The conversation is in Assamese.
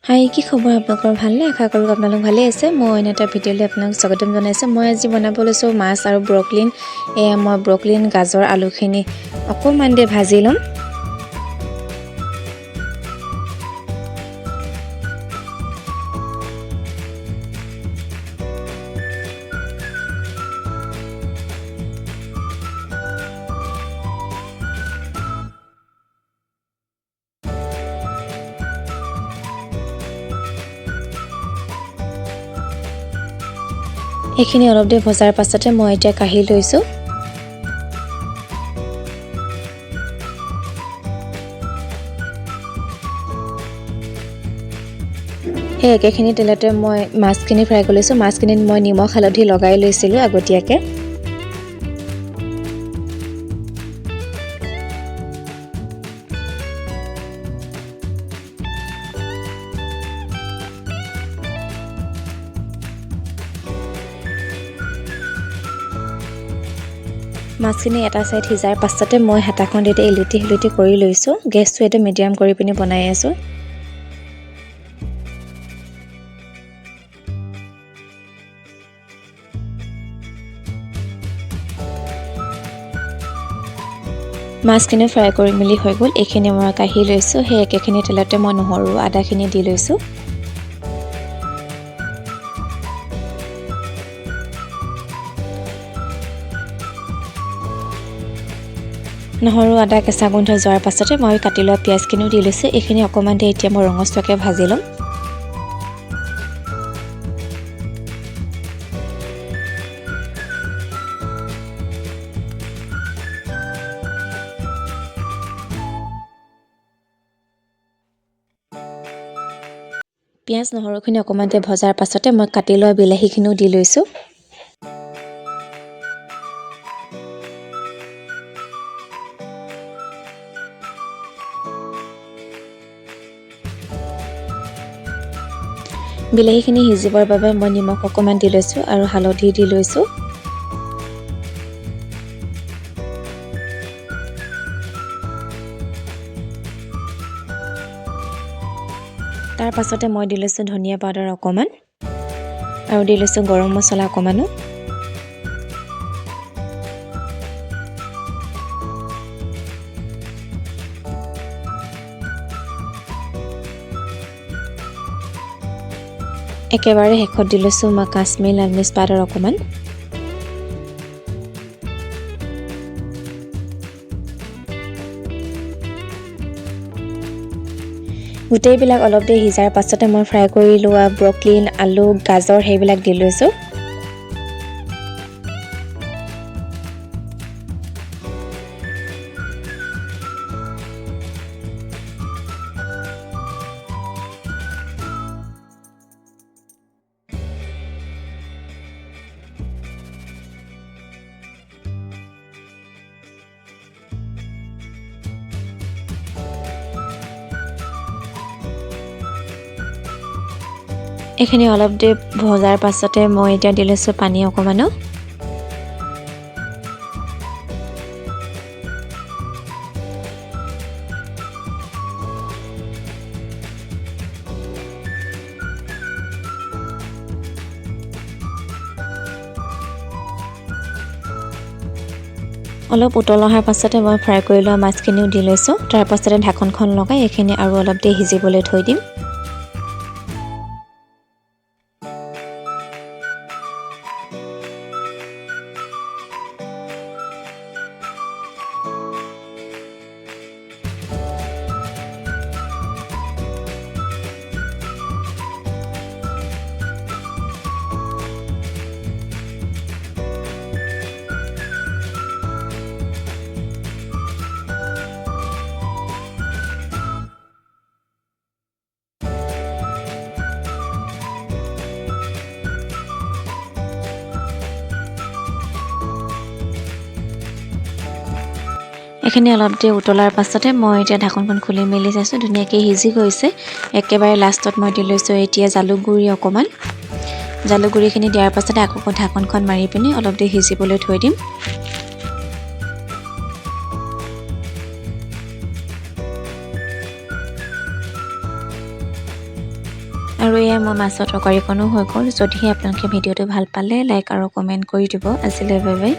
হাই কি খবৰ আপোনালোকৰ ভালনে আশা কৰোঁ আপোনালোক ভালে আছে মই অন্য এটা ভিডিঅ'লৈ আপোনালোক স্বাগতম জনাইছোঁ মই আজি বনাব লৈছোঁ মাছ আৰু ব্ৰকলিন এয়া মই ব্ৰকলিন গাজৰ আলুখিনি অকণমান দেৰি ভাজি ল'ম এইখিনি অলপ দেৰি ভজাৰ পাছতে মই এতিয়া কাঢ়ি লৈছোঁ এই একেখিনি তেলতে মই মাছখিনি ফ্ৰাই কৰি লৈছোঁ মাছখিনিত মই নিমখ হালধি লগাই লৈছিলোঁ আগতীয়াকৈ মাছখিনি এটা সাইড সিজাৰ পাছতে মই হেতাখন দি ইলুটি কৰি লৈছোঁ গেছটো এটা মিডিয়াম কৰি পিনি বনাই আছোঁ মাছখিনি ফ্ৰাই কৰি মিলি হৈ গ'ল এইখিনি মই কাঢ়ি লৈছোঁ সেই একেখিনি তেলতে মই নহৰু আদাখিনি দি লৈছোঁ নহৰু আদা কেঁচা গোন্ধ যোৱাৰ পাছতে মই কাটি লোৱা পিঁয়াজখিনিও দি লৈছোঁ এইখিনি অকণমান দেৰি এতিয়া মই ৰঙচুৱাকৈ ভাজি ল'ম পিঁয়াজ নহৰুখিনি অকণমান দেৰি ভজাৰ পাছতে মই কাটি লোৱা বিলাহীখিনিও দি লৈছোঁ বিলাহীখিনি সিজিবৰ বাবে মই নিমখ অকণমান দি লৈছোঁ আৰু হালধি দি লৈছোঁ তাৰ পাছতে মই দি লৈছোঁ ধনিয়া পাউডাৰ অকণমান আৰু দি লৈছোঁ গৰম মছলা অকণমানো একেবাৰে শেষত দি লৈছোঁ মই কাশ্মীৰ লাল মিৰ্চ পাউডাৰ অকণমান গোটেইবিলাক অলপ দেৰি সিজাৰ পাছতে মই ফ্ৰাই কৰি লোৱা ব্ৰকলিন আলু গাজৰ সেইবিলাক দি লৈছোঁ এইখিনি অলপ দেৰি ভজাৰ পাছতে মই এতিয়া দি লৈছোঁ পানী অকণমানো অলপ উতল অহাৰ পাছতে মই ফ্ৰাই কৰি লোৱা মাছখিনিও দি লৈছোঁ তাৰ পাছতে ঢাকনখন লগাই এইখিনি আৰু অলপ দেৰি সিজিবলৈ থৈ দিম এইখিনি অলপ দেৰি উতলাৰ পাছতে মই এতিয়া ঢাকনখন খুলি মেলি চাইছোঁ ধুনীয়াকৈ সিজি গৈছে একেবাৰে লাষ্টত মই দি লৈছোঁ এতিয়া জালুক গুড়ি অকণমান জালুক গুড়িখিনি দিয়াৰ পাছতে আকৌ ঢাকনখন মাৰি পিনি অলপ দেৰি সিজিবলৈ থৈ দিম আৰু এয়া মোৰ মাছৰ তৰকাৰীখনো হৈ গ'ল। যদিহে আপোনালোকে ভিডিঅ'টো ভাল পালে লাইক আৰু কমেণ্ট কৰি দিব। আজিলৈ বাই বাই।